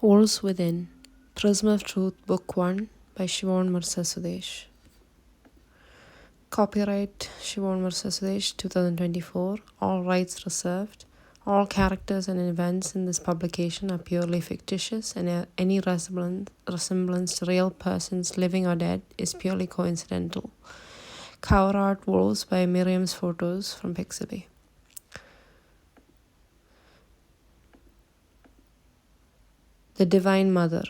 Wolves Within, Prism of Truth, Book 1 by Siobhan Mirza Sudesh. Copyright Siobhan Mirza Sudesh 2024, all rights reserved. All characters and events in this publication are purely fictitious, and any resemblance to real persons, living or dead, is purely coincidental. Cover art Wolves by Miriam's Photos from Pixabay. The Divine Mother.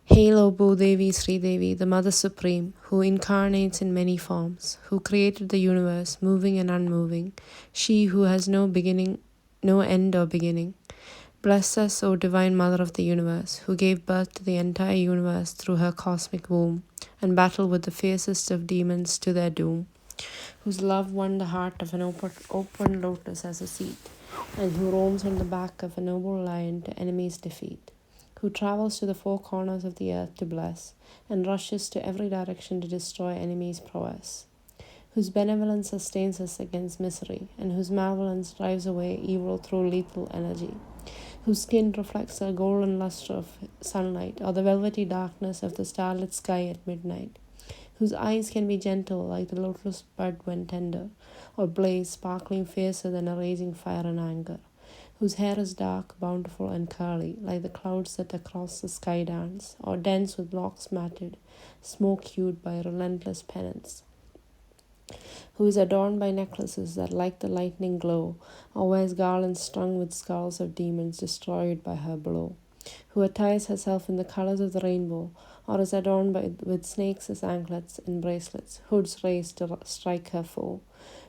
Hail, O Bhudevi Sri Devi, the Mother Supreme, who incarnates in many forms, who created the universe, moving and unmoving, she who has no end or beginning. Bless us, O Divine Mother of the universe, who gave birth to the entire universe through her cosmic womb, and battled with the fiercest of demons to their doom, whose love won the heart of an open lotus as a seat, and who roams on the back of a noble lion to enemies' defeat, who travels to the four corners of the earth to bless, and rushes to every direction to destroy enemies' prowess, whose benevolence sustains us against misery, and whose malevolence drives away evil through lethal energy, whose skin reflects the golden luster of sunlight or the velvety darkness of the starlit sky at midnight, whose eyes can be gentle like the lotus bud when tender, or blaze sparkling fiercer than a raging fire in anger, whose hair is dark, bountiful, and curly, like the clouds that across the sky dance, or dense with locks matted, smoke-hued by relentless penance, who is adorned by necklaces that like the lightning glow, or wears garlands strung with skulls of demons destroyed by her blow, who attires herself in the colors of the rainbow, or is adorned with snakes as anklets and bracelets, hoods raised to strike her foe,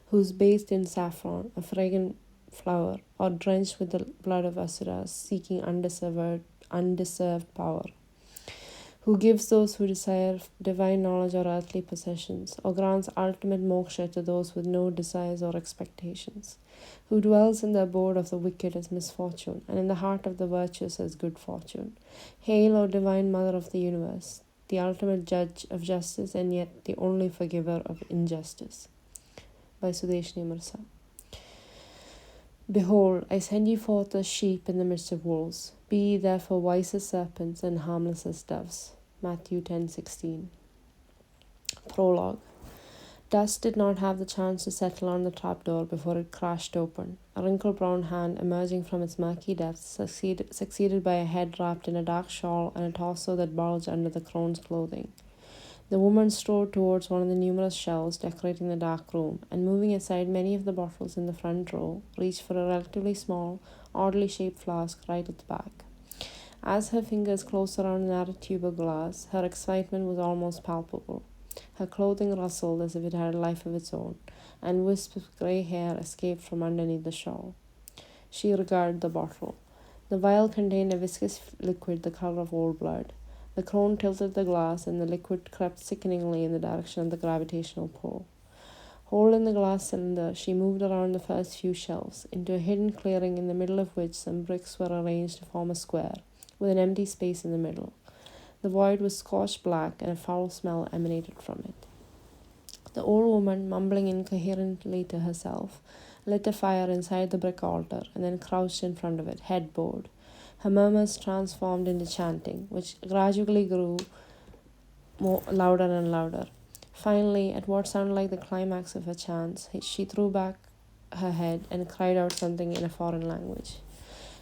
who is bathed in saffron, a fragrant flower, or drenched with the blood of asuras, seeking undeserved power, who gives those who desire divine knowledge or earthly possessions, or grants ultimate moksha to those with no desires or expectations, who dwells in the abode of the wicked as misfortune, and in the heart of the virtuous as good fortune. Hail, O Divine Mother of the universe, the ultimate judge of justice and yet the only forgiver of injustice. By Sudeshni Mirza. Behold, I send you forth as sheep in the midst of wolves. Be ye therefore wise as serpents and harmless as doves. Matthew 10:16. Prologue. Dust did not have the chance to settle on the trapdoor before it crashed open. A wrinkled brown hand emerging from its murky depths, succeeded by a head wrapped in a dark shawl and a torso that bulged under the crone's clothing. The woman strode towards one of the numerous shelves decorating the dark room, and moving aside many of the bottles in the front row, reached for a relatively small, oddly shaped flask right at the back. As her fingers closed around the narrow tube of glass, her excitement was almost palpable. Her clothing rustled as if it had a life of its own, and wisps of grey hair escaped from underneath the shawl. She regarded the bottle. The vial contained a viscous liquid the color of old blood. The crone tilted the glass, and the liquid crept sickeningly in the direction of the gravitational pull. Holding the glass cylinder, she moved around the first few shelves, into a hidden clearing in the middle of which some bricks were arranged to form a square, with an empty space in the middle. The void was scorched black, and a foul smell emanated from it. The old woman, mumbling incoherently to herself, lit a fire inside the brick altar, and then crouched in front of it, head bowed. Her murmurs transformed into chanting, which gradually grew louder and louder. Finally, at what sounded like the climax of her chants, she threw back her head and cried out something in a foreign language.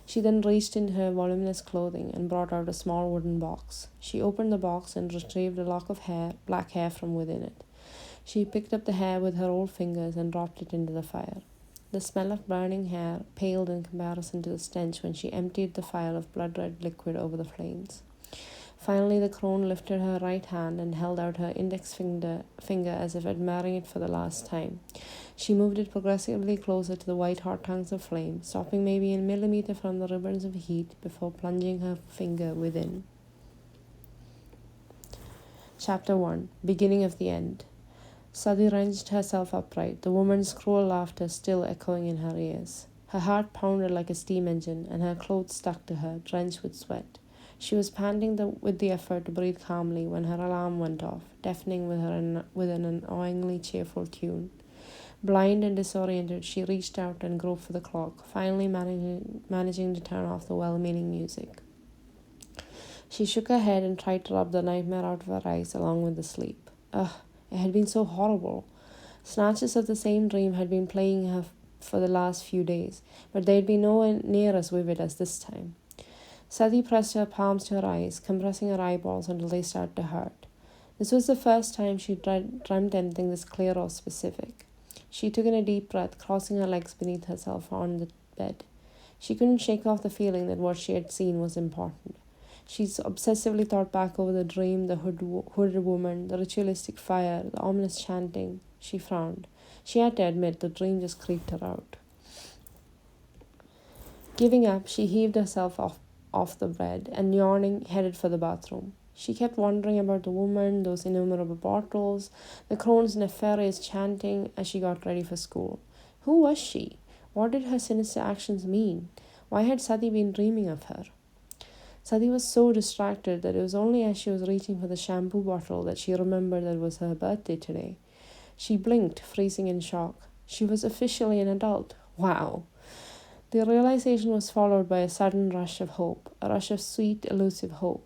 She then reached into her voluminous clothing and brought out a small wooden box. She opened the box and retrieved a lock of black hair from within it. She picked up the hair with her old fingers and dropped it into the fire. The smell of burning hair paled in comparison to the stench when she emptied the phial of blood-red liquid over the flames. Finally, the crone lifted her right hand and held out her index finger as if admiring it for the last time. She moved it progressively closer to the white-hot tongues of flame, stopping maybe a millimeter from the ribbons of heat before plunging her finger within. Chapter 1. Beginning of the End. Sadi wrenched herself upright, the woman's cruel laughter still echoing in her ears. Her heart pounded like a steam engine, and her clothes stuck to her, drenched with sweat. She was panting with the effort to breathe calmly when her alarm went off, deafening with an annoyingly cheerful tune. Blind and disoriented, she reached out and groped for the clock, finally managing to turn off the well-meaning music. She shook her head and tried to rub the nightmare out of her eyes along with the sleep. Ugh, it had been so horrible. Snatches of the same dream had been playing her for the last few days, but they'd been nowhere near as vivid as this time. Sati pressed her palms to her eyes, compressing her eyeballs until they started to hurt. This was the first time she dreamt anything this clear or specific. She took in a deep breath, crossing her legs beneath herself on the bed. She couldn't shake off the feeling that what she had seen was important. She obsessively thought back over the dream, the hooded woman, the ritualistic fire, the ominous chanting. She frowned. She had to admit the dream just creeped her out. Giving up, she heaved herself off the bed and, yawning, headed for the bathroom. She kept wondering about the woman, those innumerable bottles, the crone's nefarious chanting as she got ready for school. Who was she? What did her sinister actions mean? Why had Sati been dreaming of her? Sati was so distracted that it was only as she was reaching for the shampoo bottle that she remembered that it was her birthday today. She blinked, freezing in shock. She was officially an adult. Wow! The realization was followed by a sudden rush of hope, a rush of sweet, elusive hope.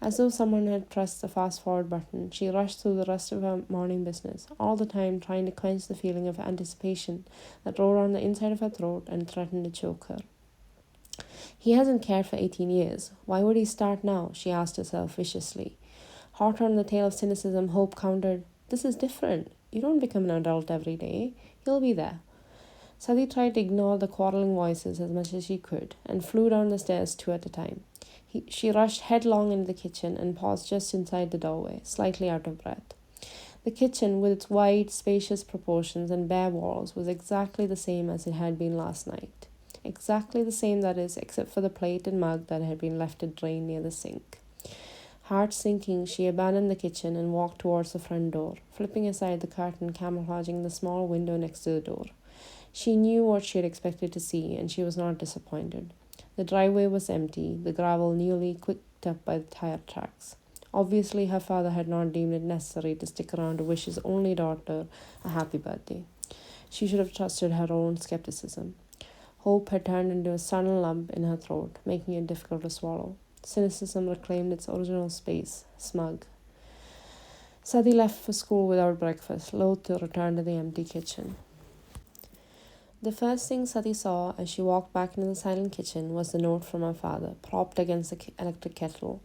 As though someone had pressed the fast-forward button, she rushed through the rest of her morning business, all the time trying to quench the feeling of anticipation that roared on the inside of her throat and threatened to choke her. He hasn't cared for 18 years. Why would he start now? She asked herself viciously. Hot on the tail of cynicism, Hope countered, This is different. You don't become an adult every day. You'll be there. Sati tried to ignore the quarreling voices as much as she could and flew down the stairs two at a time. She rushed headlong into the kitchen and paused just inside the doorway, slightly out of breath. The kitchen, with its wide, spacious proportions and bare walls, was exactly the same as it had been last night. Exactly the same, that is, except for the plate and mug that had been left to drain near the sink. Heart sinking, she abandoned the kitchen and walked towards the front door, flipping aside the curtain camouflaging the small window next to the door. She knew what she had expected to see, and she was not disappointed. The driveway was empty, the gravel newly quicked up by the tire tracks. Obviously, her father had not deemed it necessary to stick around to wish his only daughter a happy birthday. She should have trusted her own skepticism. Hope had turned into a sudden lump in her throat, making it difficult to swallow. Cynicism reclaimed its original space, smug. Sati left for school without breakfast, loath to return to the empty kitchen. The first thing Sati saw as she walked back into the silent kitchen was the note from her father, propped against the electric kettle.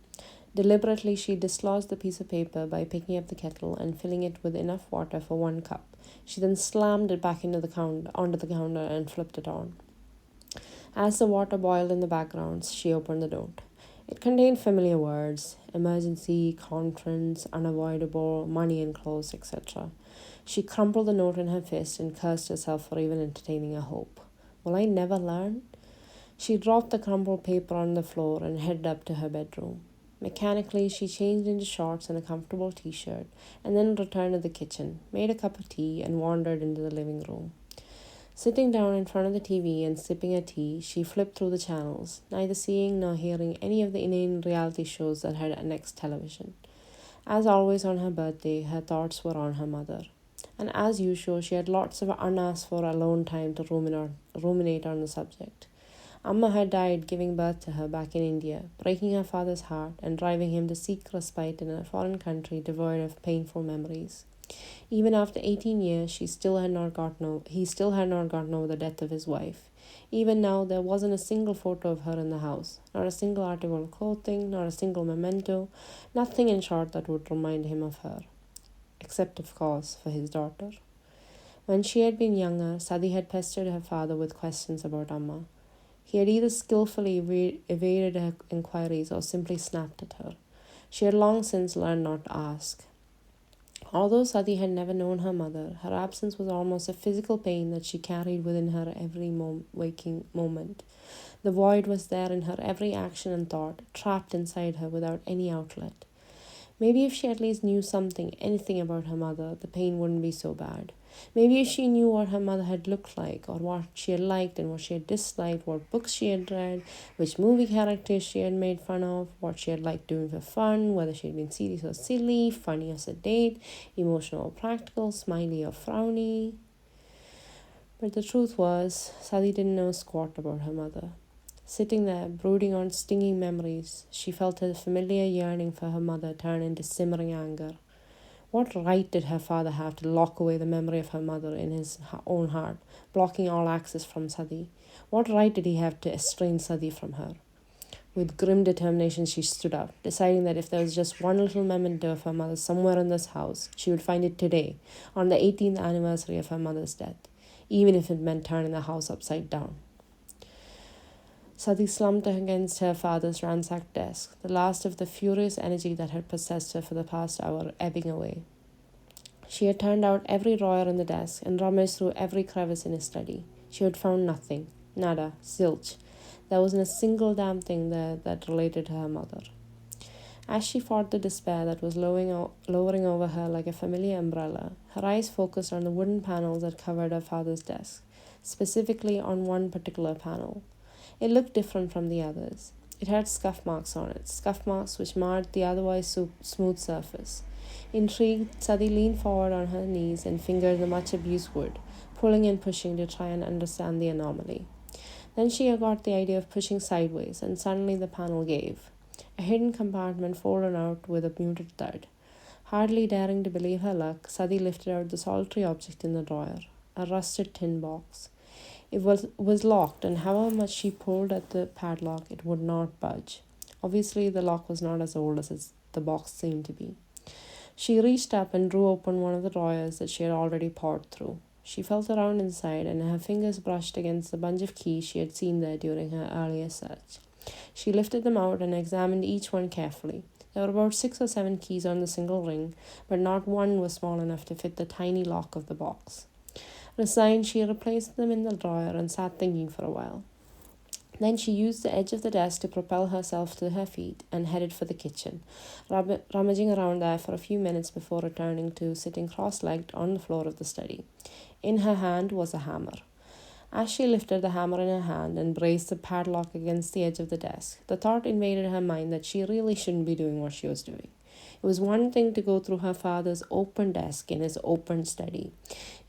Deliberately, she dislodged the piece of paper by picking up the kettle and filling it with enough water for 1 cup. She then slammed it back onto the counter and flipped it on. As the water boiled in the background, she opened the note. It contained familiar words: emergency, conference, unavoidable, money enclosed, etc. She crumpled the note in her fist and cursed herself for even entertaining a hope. Will I never learn? She dropped the crumpled paper on the floor and headed up to her bedroom. Mechanically, she changed into shorts and a comfortable t-shirt, and then returned to the kitchen, made a cup of tea, and wandered into the living room. Sitting down in front of the TV and sipping her tea, she flipped through the channels, neither seeing nor hearing any of the inane reality shows that had annexed television. As always on her birthday, her thoughts were on her mother. And as usual, she had lots of unasked for alone time to ruminate on the subject. Amma had died giving birth to her back in India, breaking her father's heart and driving him to seek respite in a foreign country devoid of painful memories. Even after 18 years, he still had not gotten over the death of his wife. Even now, there wasn't a single photo of her in the house, not a single article of clothing, not a single memento, nothing in short that would remind him of her. Except, of course, for his daughter. When she had been younger, Sadi had pestered her father with questions about Amma. He had either skillfully evaded her inquiries or simply snapped at her. She had long since learned not to ask. Although Sati had never known her mother, her absence was almost a physical pain that she carried within her every waking moment. The void was there in her every action and thought, trapped inside her without any outlet. Maybe if she at least knew anything about her mother, the pain wouldn't be so bad. Maybe if she knew what her mother had looked like, or what she had liked and what she had disliked, what books she had read, which movie characters she had made fun of, what she had liked doing for fun, whether she had been serious or silly, funny or sedate, emotional or practical, smiley or frowny. But the truth was, Sadi didn't know squat about her mother. Sitting there, brooding on stinging memories, she felt a familiar yearning for her mother turn into simmering anger. What right did her father have to lock away the memory of her mother in his own heart, blocking all access from Sadi? What right did he have to estrange Sadi from her? With grim determination, she stood up, deciding that if there was just one little memento of her mother somewhere in this house, she would find it today, on the 18th anniversary of her mother's death, even if it meant turning the house upside down. Sadi slumped against her father's ransacked desk, the last of the furious energy that had possessed her for the past hour ebbing away. She had turned out every drawer in the desk and rummaged through every crevice in his study. She had found nothing. Nada. Zilch. There wasn't a single damn thing there that related to her mother. As she fought the despair that was lowering over her like a familiar umbrella, her eyes focused on the wooden panels that covered her father's desk, specifically on one particular panel. It looked different from the others. It had scuff marks on it, scuff marks which marred the otherwise smooth surface. Intrigued, Sadi leaned forward on her knees and fingered the much-abused wood, pulling and pushing to try and understand the anomaly. Then she got the idea of pushing sideways, and suddenly the panel gave. A hidden compartment folded out with a muted thud. Hardly daring to believe her luck, Sadi lifted out the solitary object in the drawer, a rusted tin box. It was locked, and however much she pulled at the padlock, it would not budge. Obviously, the lock was not as old as the box seemed to be. She reached up and drew open one of the drawers that she had already pawed through. She felt around inside, and her fingers brushed against the bunch of keys she had seen there during her earlier search. She lifted them out and examined each one carefully. There were about 6 or 7 keys on the single ring, but not one was small enough to fit the tiny lock of the box. Resigned, she replaced them in the drawer and sat thinking for a while. Then she used the edge of the desk to propel herself to her feet and headed for the kitchen, rummaging around there for a few minutes before returning to sitting cross-legged on the floor of the study. In her hand was a hammer. As she lifted the hammer in her hand and braced the padlock against the edge of the desk, the thought invaded her mind that she really shouldn't be doing what she was doing. It was one thing to go through her father's open desk in his open study.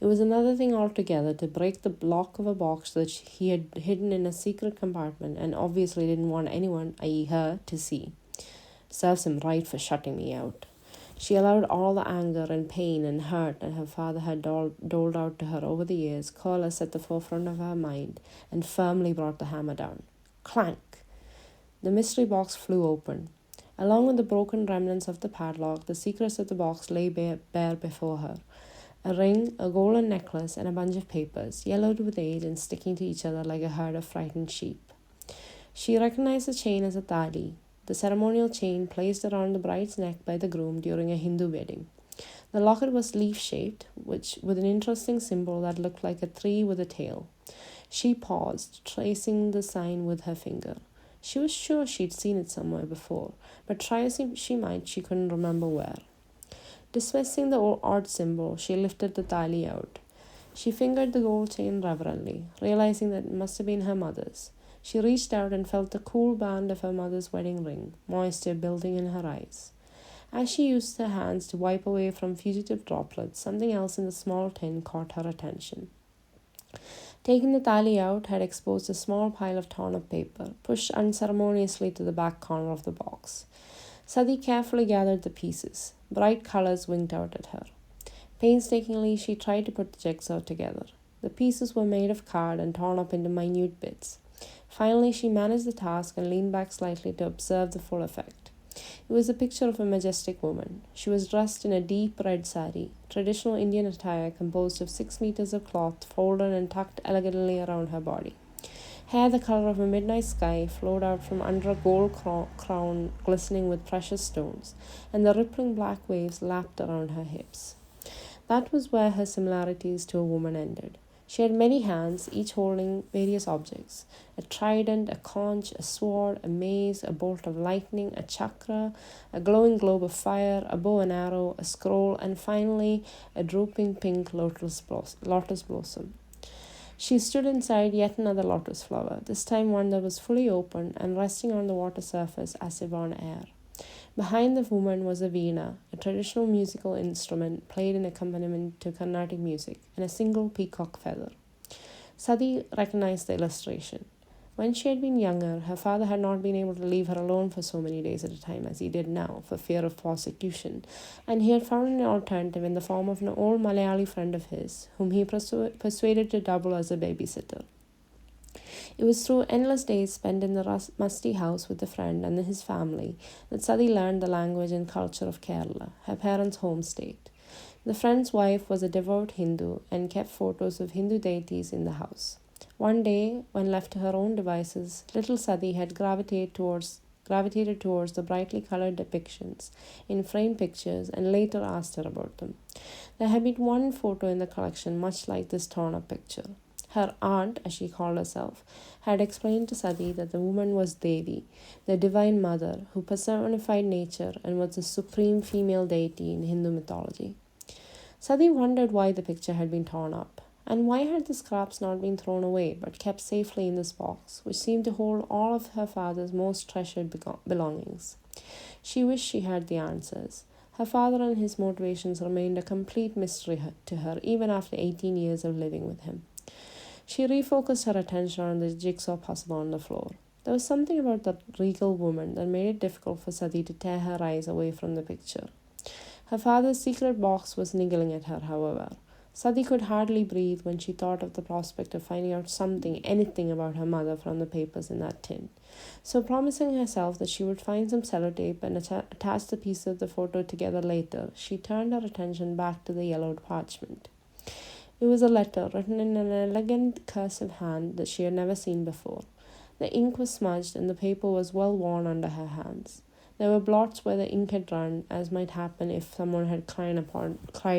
It was another thing altogether to break the lock of a box that he had hidden in a secret compartment and obviously didn't want anyone, i.e. her, to see. Serves him right for shutting me out. She allowed all the anger and pain and hurt that her father had doled out to her over the years coalesce at the forefront of her mind and firmly brought the hammer down. Clank! The mystery box flew open. Along with the broken remnants of the padlock, the secrets of the box lay bare before her. A ring, a golden necklace, and a bunch of papers, yellowed with age and sticking to each other like a herd of frightened sheep. She recognized the chain as a tali, the ceremonial chain placed around the bride's neck by the groom during a Hindu wedding. The locket was leaf-shaped, with an interesting symbol that looked like a tree with a tail. She paused, tracing the sign with her finger. She was sure she'd seen it somewhere before, but try as she might, she couldn't remember where. Dismissing the odd symbol, she lifted the tali out. She fingered the gold chain reverently, realizing that it must have been her mother's. She reached out and felt the cool band of her mother's wedding ring, moisture building in her eyes. As she used her hands to wipe away from fugitive droplets, something else in the small tin caught her attention. Taking the tali out had exposed a small pile of torn-up paper, pushed unceremoniously to the back corner of the box. Sadi carefully gathered the pieces. Bright colors winked out at her. Painstakingly, she tried to put the jigsaw together. The pieces were made of card and torn up into minute bits. Finally, she managed the task and leaned back slightly to observe the full effect. It was a picture of a majestic woman. She was dressed in a deep red sari, traditional Indian attire composed of 6 meters of cloth folded and tucked elegantly around her body. Hair the color of a midnight sky flowed out from under a gold crown glistening with precious stones, and the rippling black waves lapped around her hips. That was where her similarities to a woman ended. She had many hands, each holding various objects: a trident, a conch, a sword, a mace, a bolt of lightning, a chakra, a glowing globe of fire, a bow and arrow, a scroll, and finally a drooping pink lotus blossom. She stood inside yet another lotus flower, this time one that was fully open and resting on the water surface as if on air. Behind the woman was a veena, a traditional musical instrument played in accompaniment to Carnatic music, and a single peacock feather. Sadi recognized the illustration. When she had been younger, her father had not been able to leave her alone for so many days at a time as he did now, for fear of prosecution, and he had found an alternative in the form of an old Malayali friend of his, whom he persuaded to double as a babysitter. It was through endless days spent in the musty house with the friend and his family that Sadi learned the language and culture of Kerala, her parents' home state. The friend's wife was a devout Hindu and kept photos of Hindu deities in the house. One day, when left to her own devices, little Sadi had gravitated towards the brightly colored depictions in framed pictures and later asked her about them. There had been one photo in the collection much like this torn up picture. Her aunt, as she called herself, had explained to Sadi that the woman was Devi, the divine mother who personified nature and was the supreme female deity in Hindu mythology. Sadi wondered why the picture had been torn up, and why had the scraps not been thrown away but kept safely in this box, which seemed to hold all of her father's most treasured belongings. She wished she had the answers. Her father and his motivations remained a complete mystery to her even after 18 years of living with him. She refocused her attention on the jigsaw puzzle on the floor. There was something about the regal woman that made it difficult for Sadi to tear her eyes away from the picture. Her father's secret box was niggling at her, however. Sadi could hardly breathe when she thought of the prospect of finding out anything about her mother from the papers in that tin. So, promising herself that she would find some sellotape and attach the pieces of the photo together later, she turned her attention back to the yellowed parchment. It was a letter written in an elegant cursive hand that she had never seen before. The ink was smudged and the paper was well worn under her hands. There were blots where the ink had run, as might happen if someone had cried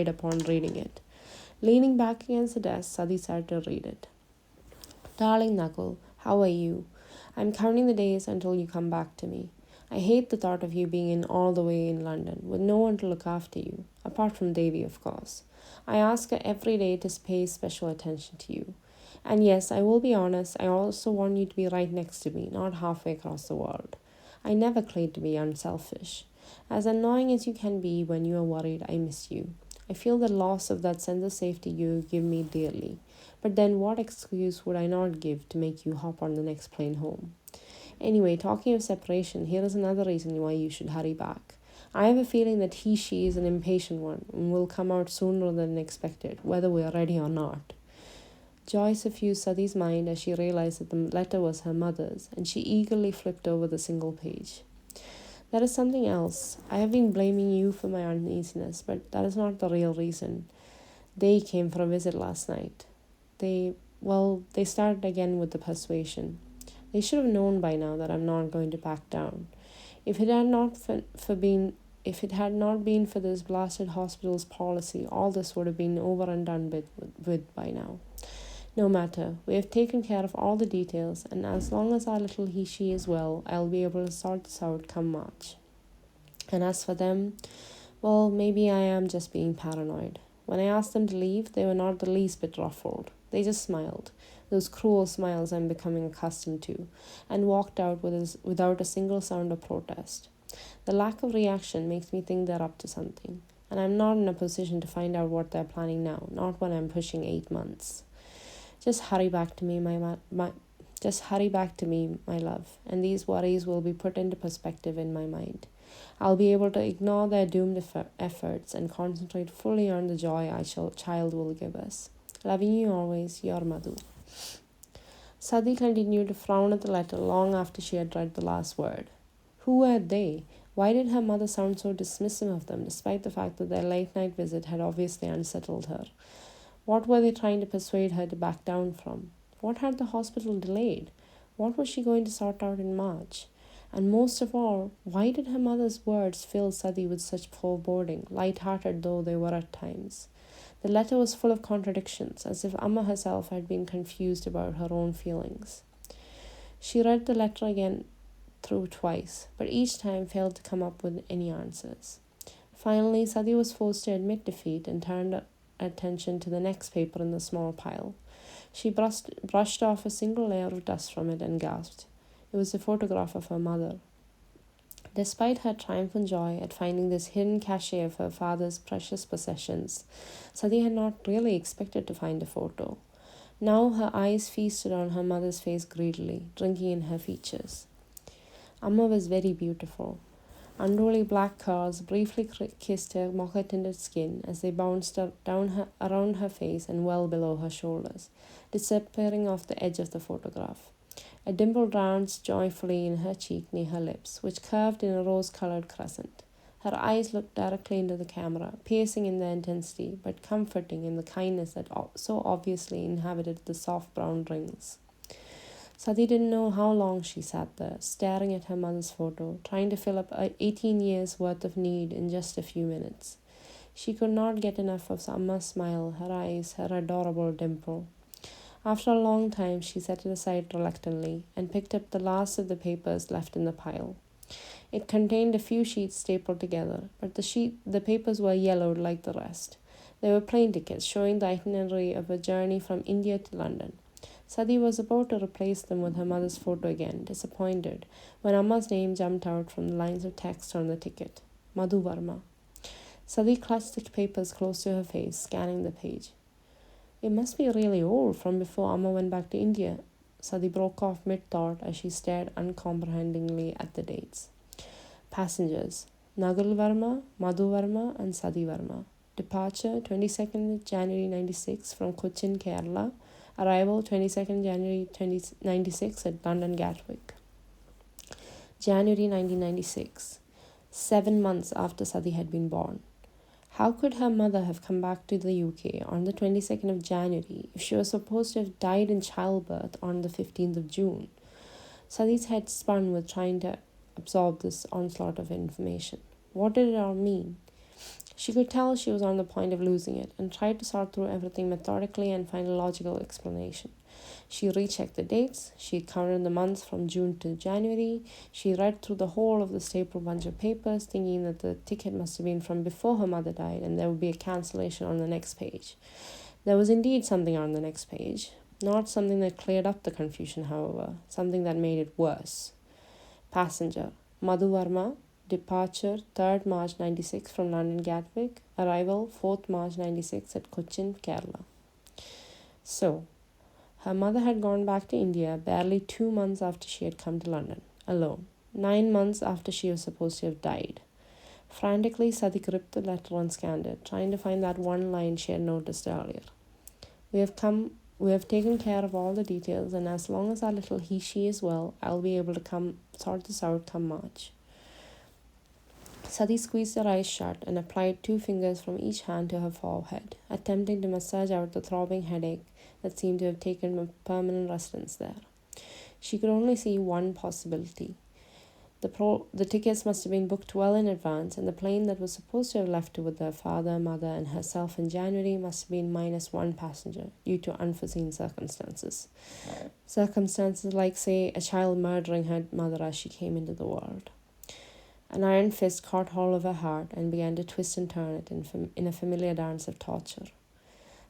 upon reading it. Leaning back against the desk, Sadi sat to read it. Darling Knuckle, how are you? I'm counting the days until you come back to me. I hate the thought of you being in all the way in London, with no one to look after you, apart from Davy, of course. I ask her every day to pay special attention to you. And yes, I will be honest, I also want you to be right next to me, not halfway across the world. I never claimed to be unselfish. As annoying as you can be when you are worried, I miss you. I feel the loss of that sense of safety you give me dearly. But then what excuse would I not give to make you hop on the next plane home? Anyway, talking of separation, here is another reason why you should hurry back. I have a feeling that she is an impatient one and will come out sooner than expected, whether we are ready or not. Joy suffused Sadi's mind as she realized that the letter was her mother's, and she eagerly flipped over the single page. There is something else. I have been blaming you for my uneasiness, but that is not the real reason. They came for a visit last night. They started again with the persuasion. They should have known by now that I'm not going to back down. If it had not been for this blasted hospital's policy, all this would have been over and done with by now. No matter, we have taken care of all the details, and as long as our little she is well, I'll be able to sort this out come March. And as for them, well, maybe I am just being paranoid. When I asked them to leave, they were not the least bit ruffled. They just smiled, those cruel smiles I'm becoming accustomed to, and walked out without a single sound of protest. The lack of reaction makes me think they're up to something, and I'm not in a position to find out what they're planning now, not when I'm pushing 8 months. Just hurry back to me, my love, and these worries will be put into perspective in my mind. I'll be able to ignore their doomed efforts and concentrate fully on the joy our child will give us. Loving you always, your Madhu. Sadi continued to frown at the letter long after she had read the last word. Who were they? Why did her mother sound so dismissive of them, despite the fact that their late-night visit had obviously unsettled her? What were they trying to persuade her to back down from? What had the hospital delayed? What was she going to sort out in March? And most of all, why did her mother's words fill Sadi with such foreboding, light-hearted though they were at times? The letter was full of contradictions, as if Amma herself had been confused about her own feelings. She read the letter again through twice, but each time failed to come up with any answers. Finally, Sadi was forced to admit defeat and turned attention to the next paper in the small pile. She brushed off a single layer of dust from it and gasped. It was a photograph of her mother. Despite her triumphant joy at finding this hidden cache of her father's precious possessions, Sadi had not really expected to find a photo. Now her eyes feasted on her mother's face greedily, drinking in her features. Amma was very beautiful. Unruly black curls briefly kissed her mocha-tinted skin as they bounced around her face and well below her shoulders, disappearing off the edge of the photograph. A dimple danced joyfully in her cheek near her lips, which curved in a rose-colored crescent. Her eyes looked directly into the camera, piercing in their intensity, but comforting in the kindness that so obviously inhabited the soft brown rings. Sati didn't know how long she sat there, staring at her mother's photo, trying to fill up 18 years' worth of need in just a few minutes. She could not get enough of Amma's smile, her eyes, her adorable dimple. After a long time, she set it aside reluctantly and picked up the last of the papers left in the pile. It contained a few sheets stapled together, but the papers were yellowed like the rest. They were plane tickets showing the itinerary of a journey from India to London. Sadi was about to replace them with her mother's photo again, disappointed, when Amma's name jumped out from the lines of text on the ticket. Madhu Varma. Sadi clutched the papers close to her face, scanning the page. It must be really old, from before Amma went back to India. Sadi broke off mid-thought as she stared uncomprehendingly at the dates. Passengers: Nagal Varma, Madhu Varma and Sadi Varma. Departure 22nd January 96 from Cochin, Kerala. Arrival 22nd January 1996 at London Gatwick. January 1996. 7 months after Sadi had been born. How could her mother have come back to the UK on the 22nd of January if she was supposed to have died in childbirth on the 15th of June? Sadi's head spun with trying to absorb this onslaught of information. What did it all mean? She could tell she was on the point of losing it and tried to sort through everything methodically and find a logical explanation. She rechecked the dates, she counted the months from June to January, she read through the whole of the stapled bunch of papers, thinking that the ticket must have been from before her mother died and there would be a cancellation on the next page. There was indeed something on the next page, not something that cleared up the confusion, however, something that made it worse. Passenger: Madhu Varma. Departure 3rd March 96 from London Gatwick. Arrival 4th March 96 at Cochin, Kerala. So, her mother had gone back to India barely 2 months after she had come to London, alone, 9 months after she was supposed to have died. Frantically, Sadi gripped the letter and scanned it, trying to find that one line she had noticed earlier. We have taken care of all the details, and as long as our little he-she is well, I'll be able to sort this out come March. Sadi squeezed her eyes shut and applied 2 fingers from each hand to her forehead, attempting to massage out the throbbing headache that seemed to have taken a permanent residence there. She could only see one possibility. The tickets must have been booked well in advance, and the plane that was supposed to have left her with her father, mother, and herself in January must have been minus 1 passenger due to unforeseen circumstances. Circumstances like, say, a child murdering her mother as she came into the world. An iron fist caught hold of her heart and began to twist and turn it in a familiar dance of torture.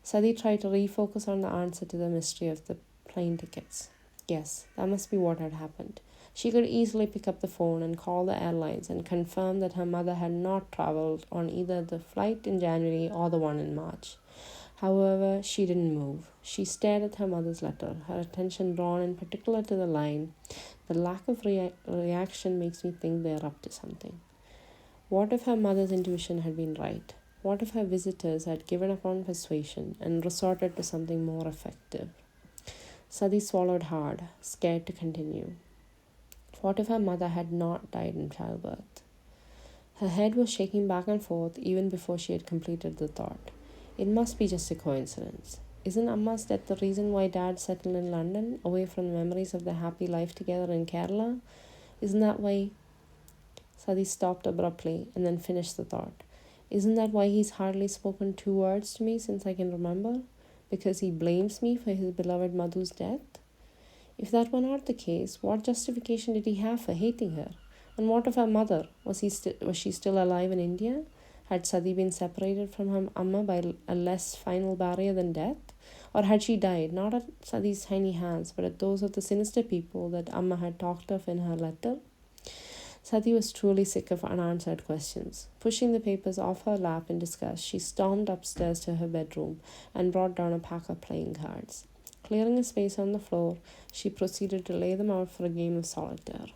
Sadi tried to refocus on the answer to the mystery of the plane tickets. Yes, that must be what had happened. She could easily pick up the phone and call the airlines and confirm that her mother had not travelled on either the flight in January or the one in March. However, she didn't move. She stared at her mother's letter, her attention drawn in particular to the line, "The lack of reaction makes me think they're up to something." What if her mother's intuition had been right? What if her visitors had given up on persuasion and resorted to something more effective? Sadi swallowed hard, scared to continue. What if her mother had not died in childbirth? Her head was shaking back and forth even before she had completed the thought. It must be just a coincidence. Isn't Amma's death the reason why Dad settled in London, away from the memories of their happy life together in Kerala? Isn't that why... Sadi stopped abruptly and then finished the thought. Isn't that why he's hardly spoken 2 words to me since I can remember? Because he blames me for his beloved Madhu's death? If that were not the case, what justification did he have for hating her? And what of her mother? Was she still alive in India? Had Sadi been separated from her Amma by a less final barrier than death? Or had she died, not at Sadi's tiny hands, but at those of the sinister people that Amma had talked of in her letter? Sadi was truly sick of unanswered questions. Pushing the papers off her lap in disgust, she stormed upstairs to her bedroom and brought down a pack of playing cards. Clearing a space on the floor, she proceeded to lay them out for a game of solitaire.